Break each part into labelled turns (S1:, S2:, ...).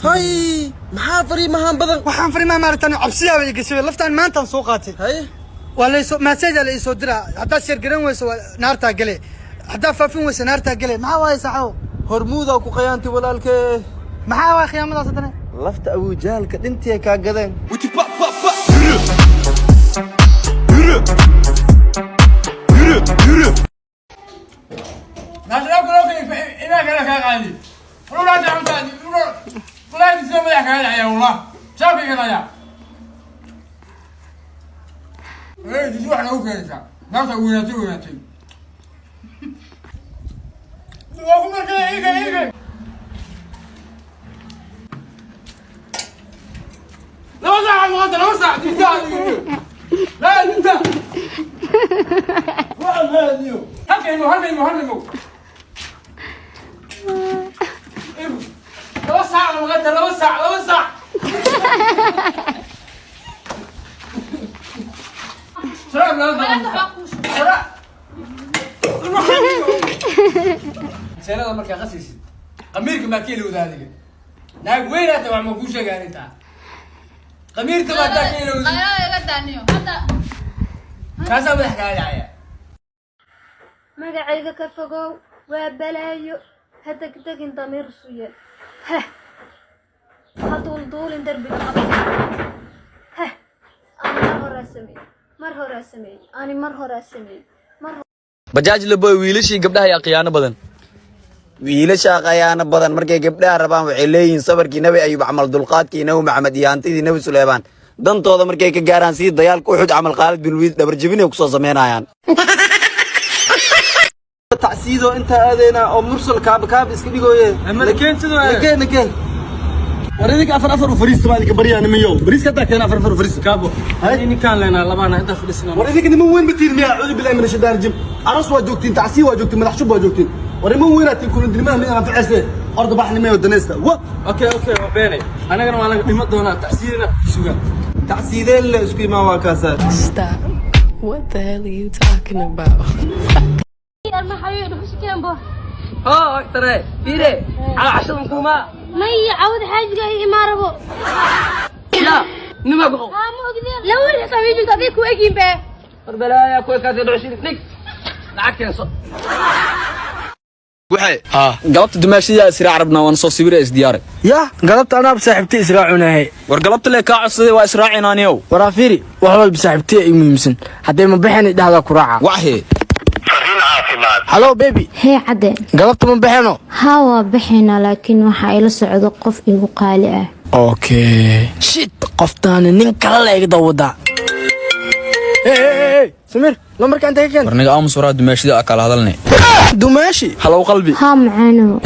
S1: هاي محافري مهام بدن
S2: محافري ما مارتني عبسيه ويجسوي لفتان ما انت سوقاتي
S1: هاي
S2: ولا يسو ما سيد اللي يسو درا حتى شير قرن ويسو نارتا قلي حتى فافين ويسو نارتا قلي ما واي ساعو
S1: هرمودا وكو قيانتي ولالك
S2: ما واي خيامه صدنا
S1: لفت ابو جهل كدنتي كا غدن
S3: وتي با با با يرو
S4: نازل كلوك إنا كلا كعادي ولا تعمل تاني ولا تسوي يا كلا يا والله شافي كذا يا إيه تسوي إحنا هو كذا ناس ويناتي وقوم كذا إيه لا وسع المغادرة لا وسع لا انت والله نيو هلمو لا وسع المغادرة لا وسع سلام لا سلام مركا غسيس قميرك ما كيلو ذلك ناق وين تبع مفوشة قال انت قمير تبع تاكيلو
S5: لا دانيو هذا
S4: كاسا بحكي عليا
S6: magacayga ka fogow waa balaayo hadda degin damiir suye haduulduulin derbiga qabsa mar hore sameey
S7: bajaaj labo wiilashii gabdhaha ayaa qiyaano badan
S8: wiilasha qayaana badan markay gabdhaha rabaan waxay leeyihiin sabarkii nabi ayub amal dulqaadkii nabi maxamed iyo hantidii nabi suleymaan dantooda markay ka gaaraan si dayaalka uxud amal qaalid bin wiid dabar jabin ay ku soo sameeyaan
S1: تعسيدو انت ادينا او مرسل كاب اسك دغويه لكن تدو لكن وريدك افر وفريس مالك بريان ميو بريس كدا كان افر وفريس كابو هاي ني كان لنا لبانا انت فلسنا وريدك نمو وين بتير ميا اعوذ بالله من الشيطان الرجيم عرس واجوكتين تعسي واجوكتين مدح شب واجوكتين وريمو وين تكون دلمه من انا فعسه ارض بحني ميو دنيستا اوكي وبيني انا كان وانا ديمه دونا تعسيدنا سوغا تعسيدين اسكي ما واكاسا
S9: Stop. What the hell are you talking about?
S6: ما حبيبي بس كامبو
S4: ترى فيري على عشان كوما
S6: ما يعود حاجه ما ربو
S4: لا نما بقو
S6: ما اقدر لو انت سويت تبيك واجين به
S4: بربلا يا كوي كاسي 20 نيك لعك يا صو
S7: waxay galabta dumaashida israac rabnaa waan soo sawir isdiyaaray
S2: يا قلبت انا بصاحبتي اسراعنا
S7: war galabta le ka codsaday waa israacinaaniyow
S2: ورافيري وحول بصاحبتي اي مهمسن حتى ما بخين دهدا كراعه
S7: waxay
S2: هلو بيبي
S6: هي عدين
S2: قلبت من بخينو
S6: هوا بحنا لكن waxa ila socdo qof igu qaali ah
S2: اوكي شيت قفتان نين كلا ايga dawada اي سمير لمرك انت كان
S7: warniga aamus waraa dumaashida kala hadalnay
S2: دماشي
S7: halow qalbi
S6: ها معانو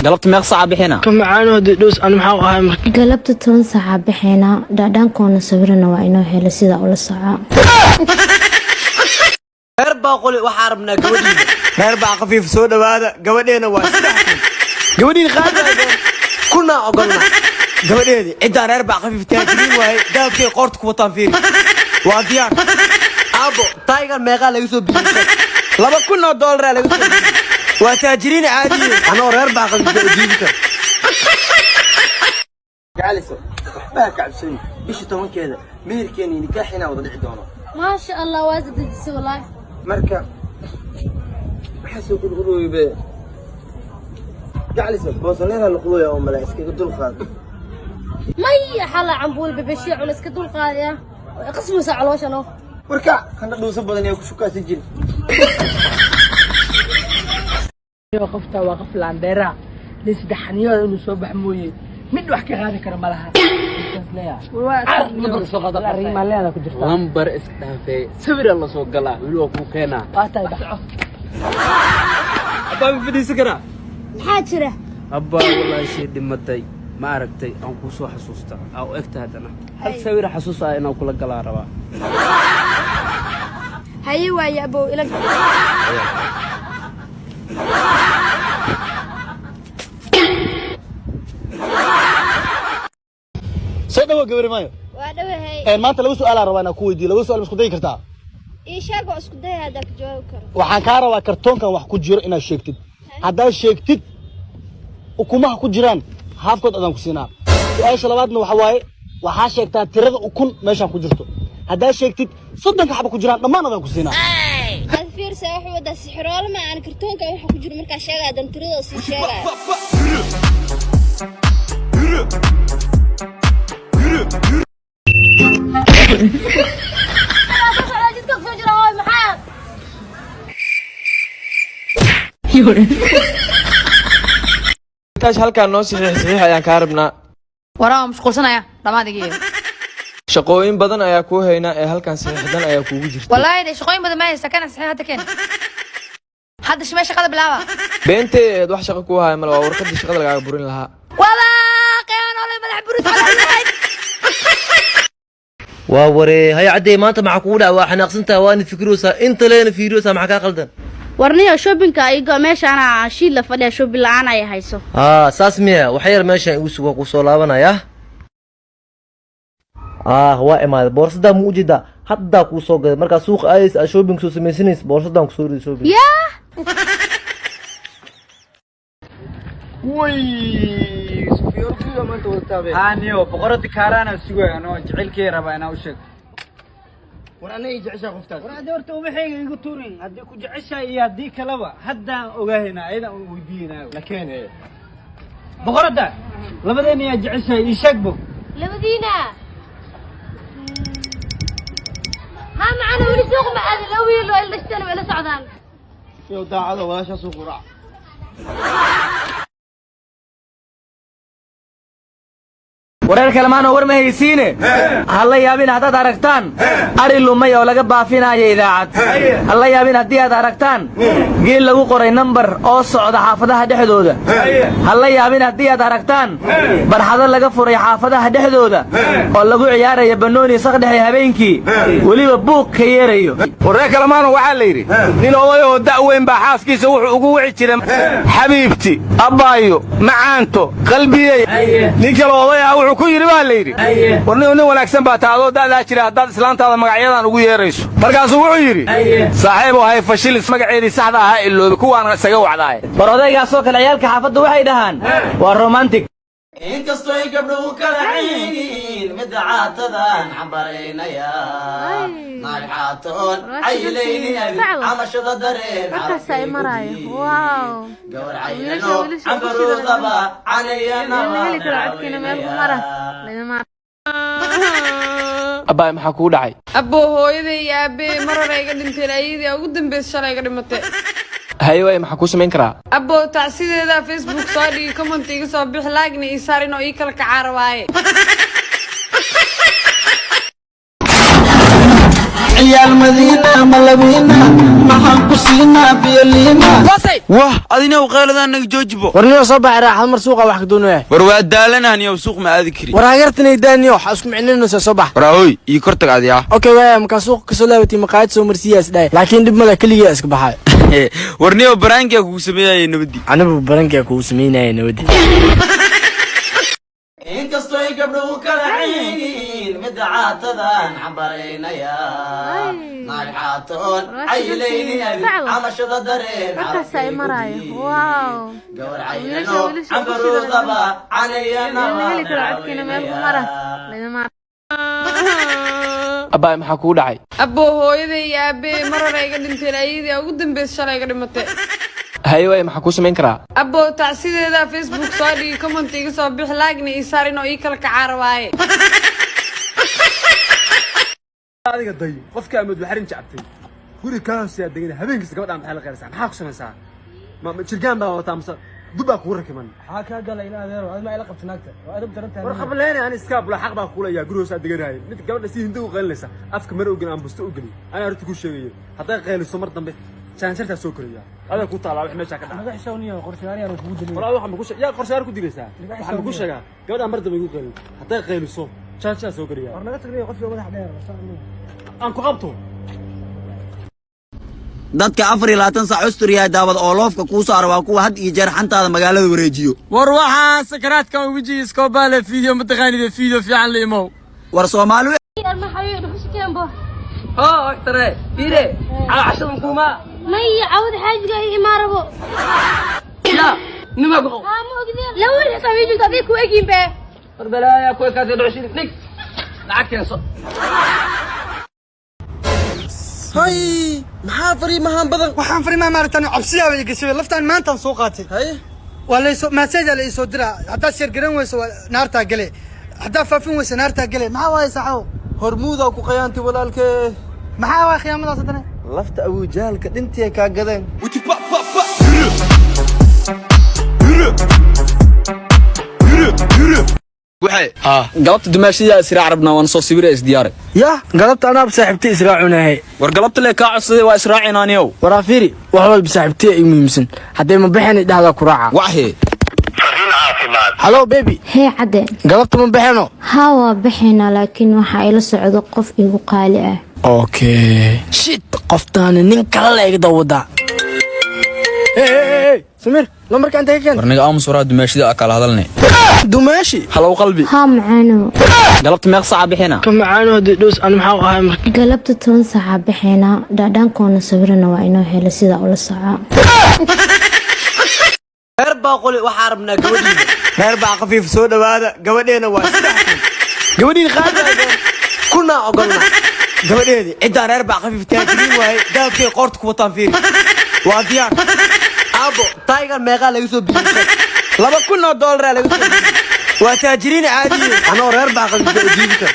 S7: galabta meeq saac bixina
S2: كم معانو دوس انا maxaa ahay markii
S6: galabta 10 saac bixina dhaadhankoona sawirana waa inoo helo sida ula socaa
S8: reer baaqoli waxa rabnaa gabadhiina reer baa qafiif soo dhawaada gabadheena waa gabadhiina qaadayeen kuna ogolna gabadheedi inta reer baa qafiif taajiriin waay daabkay qoorta ku wataan fiiri waa diyaar abo tiger meeqa laga soo bixiyay $2,000 laga soo bixiyay waa taajiriin caadi ana reer baa qafiif diibka
S1: جالسو waxba ka cabsan ishi tobankeeda meerkeeni nikaaxina wada dhici doono
S6: ما شاء الله وازد الجسم والله
S1: marka waxa soo gudgudooybe جالسو boosanena la qulooyo oo malaa'iska dul qaad
S6: ما حلا عنبول ببشيع ونسك دول قاضية قسموا ساعة شنو
S1: marka kan dhuusa badan ay ku shukaasi jin
S2: وقفت وقف لانديرا ليس دحنيو انه سو بحمويه mid wax ka qaadi kara malaha
S4: نبر سو قدر
S2: ariimaaleena ku jirta
S4: lambar isdhaafay sawir la soo galaa wili ku keenaa
S2: qaatay dhaco
S4: abaan fidis kara
S6: maxaa jira
S4: abba wallahi shay dhimatay ma aragtay aan ku soo xasuustaa oo egta hadana hal sawir xasuusaa inaan kula galaa rabaa
S6: haye waaya abo ila
S1: soo dhawo gabar maayo
S6: waa dhawahay
S1: maanta laba su'aal aan rabaa inaan ku weydiiyo laba su'aal isku day kartaa
S6: ii sheeg oo isku day hada ka jawaab karo
S1: waxaan ka rabaa kartoonkan wax ku jiro inaad sheegtid haddaad sheegtid ukumaha ku jiraan haafkood adaan ku siinaa su'aasha labaadna waxa waaye waxaa sheegtaa tirada ukun meeshaan ku jirto haddaa sheegtid 30 xabo ku jiraan dhammaan adaan ku siinaa
S6: هذا فير سايح ودا سحرول ما أنا كرتون كان وحنا كجور مركز شجع دم تريد أصير شجع
S7: taas halkaan noo saxiix ayaan kaa rabnaa
S5: waraa mashquulsanaya dhamaadigi
S7: shaqooyin badan ayaa kuu haynaa ee halkaan saxiixdan ayaa kuugu jirta
S5: wallahi de shaqooyin badan ma haysta kana saxiix hadda keen hadda shimay shaqada bilaaba
S7: beenteed wax shaqo kuu haya mal waa warqadii shaqada lagaaga burin lahaa
S5: walaa qeyaan ole madax burid
S8: waa waree hay cadday maanta maxaa kugu dhaca waa xanaaqsantaha waana fikirosa inta leena fiiriyoosa maxaa kaa qaldan
S6: warniyo shoppingka igo meeshaana shiil la fadhiya shopping la'aan ay hayso
S8: saas miya waxa yar meeshaan igu sugo ku soo laabanaya waa imaad boorsada mu ujeeda hadda ku soo gaday marka suuq ays shopping soo sameysanays boorsadan ku soo riday shopping
S6: yaa
S1: way sufiyorkiga maanta wadtaabe haaniyo boqorada kaarana sugay anoo jecelkay raba inaa u sheeg war anay jecesha qoftaas war aad horta ubaxayga igu tuurin hadii ku jecesha iyo hadii kalaba hadda ogaahayna ayada u weydiinaa laakiin boqorada labadeena ya jecesha ii sheegbo
S6: labadiina ما معنا ولي سوق ما هذا لو يلو إلا اشتروا إلى سعدان
S1: شو داعي ولا شو سوق راح
S8: wareer kale maana war ma haysiine halla yaabin haddaad aragtaan ari lumay oo laga baafinayo idaacad halla yaabin haddii aad aragtaan geel lagu qoray nambar oo socda xaafadaha dhexdooda halla yaabin haddii aad aragtaan barxado laga furay xaafadaha dhexdooda oo lagu ciyaarayo banooni saqdhexe habeenkii weliba buuq ka yeerayo
S3: wareer kale maana waxaa la yidhi nin oday oo da'weyn baa xaaskiisa wuxuu ugu wici jiray xabiibti abbaayo macaanto qalbiyey nin kale oday ah wuxuu ku yiri baa la yiri warniyo nin wanaagsan baa taado da'da jira hadaad islaantaada magacyadan ugu yeerayso markaasuu wuxuu yiri saaxiib oo hay fashil magaceedii saxda ah iloobi kuwaan isaga wacdaay
S8: bar odaygaas oo kale ciyaalka xaafadda waxay dhahaan waa romantic
S10: inkastoo ay gabdhuhu kala cayniin midda caatadan xambaraynaya naag caatoon caylayni abi camashada dareen
S6: markaasay maraayo waaw
S10: gawar caylano cambaruudaba canayana
S6: heli karo codkiina meel ku mara
S7: abbaay maxaa kugu dhacay
S5: abbo hooyaday iyo aabe mar hore iga dhinteen ayadii ugu dambeysay shalay iga dhimatay
S7: haye waay maxaa kuu samayn karaa
S5: abbo tacsideeda facebook soo dhigi comment iga soo bixi laagna ii saarin oo ii kala kacaara waaye
S10: ciyaal madiina malabina maxaan ku siinaa biyoliina
S8: wah adina u qeeladan naga joojibo warniyo soo baxay raaxad mar suuqa wax ka doonaya
S3: war waa daalanaan iyo suuq ma aadi kari
S8: war hagartanay daaniyo waxa isku micnayno soo bax
S3: waraahoy ii kor tag adiya
S8: okay waay marka suuq ka soo laabatay maqaayad soo marsiyaas dhaay laakiin dib mala kaliya iska baxay
S3: warniyo baraankiga kugu sameeyay nabadi
S8: anagu baraankiga kugu sameeyay nabadi
S10: inkastoo ay gabdhuhu kala cayniin midda caatadan xambaraynaya naag caatoon caylayni abi camashada dareen
S6: markaasay maraayo waaw
S10: gawar caylano cambaruudaba canayana
S6: heli karo codkiina meel ku mara
S7: abbaay maxaa kugu dhacay
S5: abbo hooyaday iyo aabe mar hore iga dhinteen ayadii ugu dambeysay shalay iga dhimatay
S7: haye waay maxaa kuu samayn karaa
S5: abbo tacsideeda facebook soo dhigi comment iga soo bixi laagna ii saarin oo ii kala kacaara waaye
S1: adiga dayo qofka amad waxarin jacabtay guri kaas yaa degan habeenkiisa gabadhan maxay la qeyrsan maxaa ku samaysaa ma jirgaan baa wataa masa dubaa kugu rakiman maxaa ka galay ina adeero adma ila qabta naagta waa adab darantaa war qableena aan iska bula xaq baa kula yaa guriga soo deganay mid gabadha si hindu u qeylinaysa afka mar ogan aan busto u gali ana arrinta ku sheegay haday qeyliso mar dambe janjarta soo koriya ada ku taala wax meesha ka dhacay magac shawniyo qorshaariyan kugu dilay walaal waxaan ku sheegay qorshaar ku dilaysaa waxaan ku sheegaa gabadha mar dambe igu qeylin haday qeyliso janjarta soo koriya war naga tagriyo qof madax dheer aan ku qabto
S10: dadka 24 saac Australia daawad oo loofka ku saar waa kuwa had iyo jeer xantaada magaalada wareejiyo
S8: war waxa sakaraadka wiji iska baale video mataqaanida video fiican leemow
S10: war Soomaali
S6: ما حيو دخش كامبو
S2: ها اكتر فيري على عشان كوما
S6: ما يعود حاجه اماربو
S2: لا نما بقو
S6: لو اللي سويتو تبيكو اجين به
S2: barbalaaya kuwa kaasi dhushid nig lacag keenso
S1: hay maxaa fariimahan badan
S2: waxaan fariimaa maartani cabsiyaa bay gashay laftaan maantaan soo qaatay
S1: hay
S2: wala soo message la soo dira hadaa shir garan weyso naarta gale hadaa faafin weyso naarta gale maxaa waay saxo
S1: hormuuda ku qayaanti walaalkee
S2: maxaa waay khiyaamadaas hadana
S1: lafta Abu Jahalka dhintii ka gadeen
S7: waxay galabta dumaashida israac rabnaa waan soo sawir isdiyaaray
S2: ya galabta anaa saaxiibtay israacunahay
S7: war galabta le ka codsaday waa israacinaaniyow
S2: waraafiri wax walba saaxiibtay ay muhiimsan haday ma bixin dhahda ku raaca
S7: waxay
S2: hello baby
S6: hee cadde
S2: galabta ma bixino
S6: haa waa bixina laakiin waxa ila socdo qof igu qaali ah
S2: okay shit qoftaan nin kala leegdo wada hey samir lambarka inta ka keen
S7: warniga aamus waraa dumaashida kala hadalnay
S2: dumaashi
S7: halow qalbi
S6: haa macaano
S7: galabta meeq saac bixina
S2: ka macaano hadii dhoos aan maxaa ahay markii
S6: galabta 10 saac bixina dhaadhankoona sawirana waa inoo helo sida ula soco
S8: reer baaquli waxaa rabnaa gabadhiina reer baa khafiif soo dhawaada gabadheena waa saddex gabadhiin qaadayeen kuna ogolna gabadheedi cidda reer baa khafiif taajiriin waaye daabkay qoorta ku wataan fiiri waa diyaar abo taygar meeqa laga soo bixiyay $2,000 laga soo bixiyay waa taajiriin caadi anoo reer baa khafiif diibka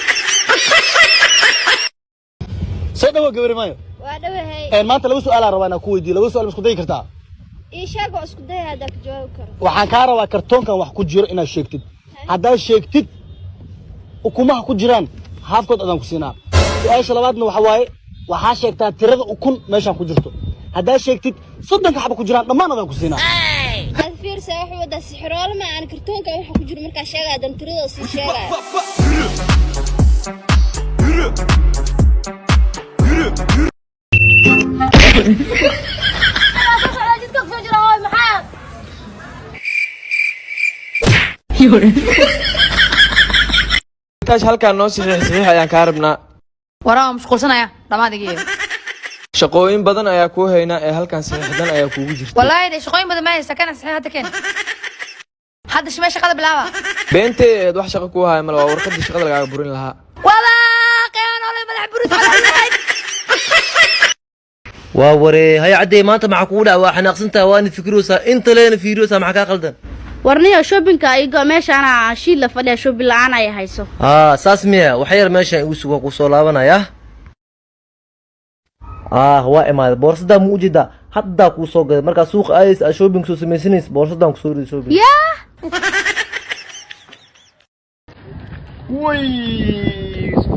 S1: soo dhawo gabar maayo
S6: waa dhawahay
S1: maanta laba su'aal aan rabaa inaan ku weydiiyo laba su'aal isku day kartaa
S6: ishaga isku day hada ka jawaab karo
S1: waxaan ka rabaa kartoonkan wax ku jiro inaad sheegtid haddaad sheegtid ukumaha ku jiraan haafkood adaan ku siinaa su'aasha labaadna waxa waaye waxaa sheegtaa tirada ukun meeshaan ku jirto haddaad sheegtid 30 xabo ku jiraan dhammaan adaan ku siinaa
S6: had fiirsa wax wada sixrool ma aan kartoonka waxa ku jiro marka sheegay dan tirada si sheegay
S7: taas halkaan noo saxiix ayaan ka rabnaa
S5: waraa mashquulsanaya dhamaadiga
S7: shaqooyin badan ayaa ku hayna ee halkaan saxiixdan ayaa kuugu jirta
S5: wallahi shaqooyin badan ma haysta kana saxiix hadda keen hadda shaqada shaqada bilaaba
S7: beenteed wax shaqo ku haay mal waa warqadii shaqada lagaaga burin lahaa
S5: walaa qiyaan ole madax burid
S8: waa waree hay cadday maanta maxaa kugu dhaca waa xanaaqsantaa waana fikroosaa inta leena fiiroosaa maxaa kaa qaldan
S6: warniyo shoppingka igo meeshaana shiil la fadhiya shopping la'aan ay hayso
S8: saas miya wax yar meeshaan igu sugo ku soo laabanaya waa imaada boorsadaa mu ujeedaa haddaa kuu soo gaday markaa suuqa aadays aad shopping soo samaysanaysa boorsadaan kusoo riday shopping
S6: yaa
S2: way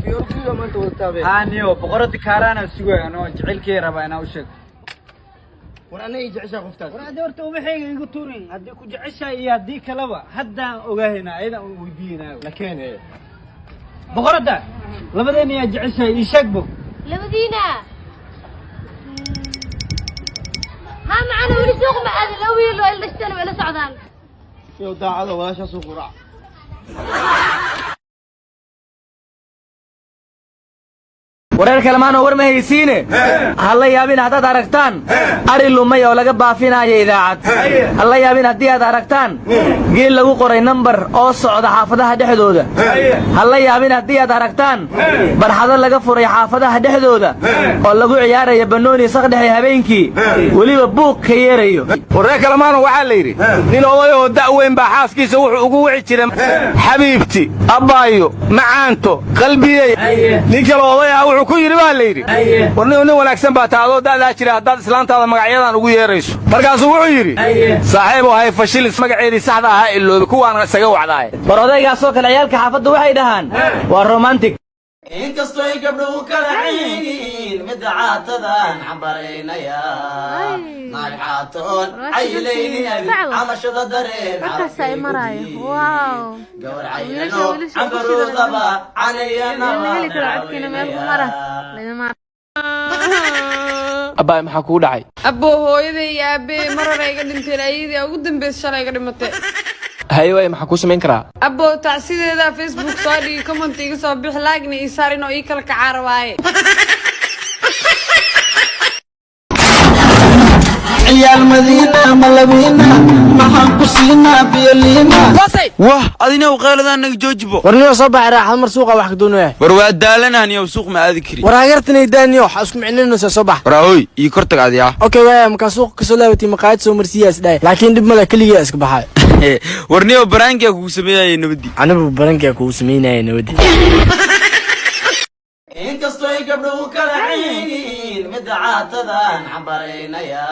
S2: fiyorkiga maanta wadtaabe haaniyo boqorada kaarana sugayno jecelkee raba inaa u sheeg war anay jeceshaa qoftaas war hadii horta ubaxayga igu tuurin hadii ku jeceshaa iyo hadii kalaba haddaan ogaahayna ayada aan weydiinaa laakiin boqorada labadeena yaa jeceshaa ii sheeg bog
S6: labadiina ها معنا ولي سوق ما هذا لو يلو إلا اشتروا إلى سعدان
S1: يو داعده ولا شا سوق قراع
S3: wareer kalmaan war ma haysiine halla yaabin haddaad aragtaan ari lumay oo laga baafinayo idaacad halla yaabin haddii aad aragtaan geel lagu qoray nambar oo socda xaafadaha dhexdooda halla yaabin haddii aad aragtaan barxado laga furay xaafadaha dhexdooda oo lagu ciyaarayo banooni saqdhexe habeenkii weliba buuq ka yeerayo wareer kalmaan waxaa la yidhi nin oday oo da'weyn baa xaaskiisa wuxuu ugu wici jiray xabiibti abbaayo macaanto qalbiyey nin kale oday ah wuxuu ku yiri baa la yiri warniyo nin wanaagsan baa taado da'da jira haddaad islaantaada magacyadan ugu yeerayso markaasuu wuxuu yiri saaxiib oo hay fashil magaceedii saxda ah iloobi kuwaan isaga wacdaay bar odaygaasoo kale ciyaalka xaafadda waxay dhahaan waa romantic
S10: inkastoo ay gabdhuhu kala cayniin midda caatadan xambaraynaya naag caatoon caylaynin camashada dareen gawar caylano cambaroodaba
S7: abbaay maxaa kugu dhacay
S5: abbo hooyaday iyo aabe mar hore iga dhinteen ayadii ugu dambeysay shalay iga dhimatay
S7: haye waay maxaa kuu samayn karaa
S5: abbo tacsideeda facebook soo dhigi comment iga soo bixi laagna ii saar inoo ii kala kacaar waaye
S1: عيال مدينة ملبينا محن كسينا بيلينا
S8: wah adina qeeladaan joojibo
S2: warniyo soo baxay raaxad mar suuqa wax ka doonaya
S8: war waa daalanaan iyo suuq ma aadi kari
S2: war hagartana daaniyo waxa isku micnayno soo bax
S8: waraahoy ii kortag adiya
S2: okay waa marka suuq ka soo laabatay maqaayad soo marsiyaas dhaay laakiin dib mala kaliya iska baxay
S8: warniyo baraanka kugu sameeyay nabadi
S2: anigu baraanka kugu sameeyay nabadi
S1: inkastoo ay gabdhuhu kala cayniin mid caatadan xambareynaya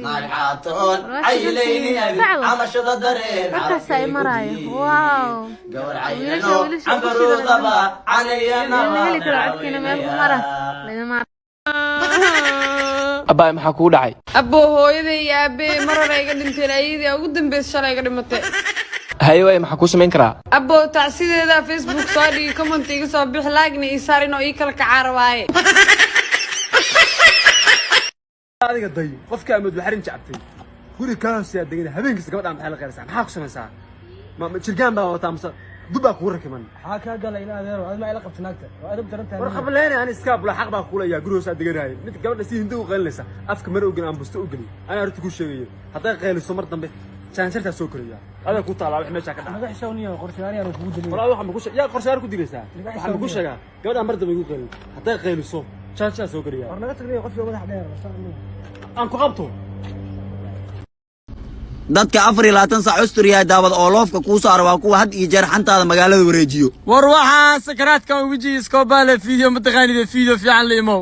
S1: naag caatoon caylayni camashada dareen
S6: markaasay marayo wow
S1: gawar caynano cambaruudaba canayana
S6: heli karo codkina meel ku mara
S7: abbaay maxaa kugu dhacay
S5: abbo hooyaday iyo aabbe mar hore iga dhinteen ayadii ugu dambeysay shalay iga dhimatay
S7: haye waay maxaa kuu samayn karaa
S5: abbo tacsideeda Facebook soo dhigi comment iga soo bix like-na ii saarin oo ii kala kacaar waaye
S1: adiga dayo qofka amad waxarin jacabtay guri kaas yaa degan habeenkiisa gabadhan maxay la qeyrsan maxaa ku samaysaa ma jirgaan baa wata amsa dubba ku rakiman
S2: waxa ka galay in adeero adma ila qabtanaagta waa adab darantaa
S1: war qableena aan iska bula xaq baa kula yaa guriga deganahay mid gabadha si hindu u qeynaysa afka mar ogan aan busto u gali ana arti ku sheegay haday qeyliso mar dambe janjarta soo koriya ada ku taala wax meesha ka dhacay
S2: xishawniyo qorshaariyan ku dilay
S1: walaal waxa ma ku sheegay yaa qorshaar ku dilaysaa waxa ma ku sheegaa gabadha mar dambe igu qeylin haday qeyliso janjarta soo koriya
S2: war naga tagriyo qof madax dheer
S1: aan ku qabto
S10: dadka 24 saac custuriya daawad oo loofka ku saar waa kuwa had iyo jeer xantaada magaalada wareejiyo
S2: war waxa sakaraadka wiji iska baale video mataqaanida video fiican leemow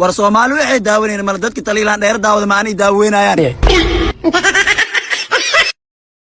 S10: war Soomaali waxay daawanayeen mal dadka taliilaan dheer daawada maani daaweynayaan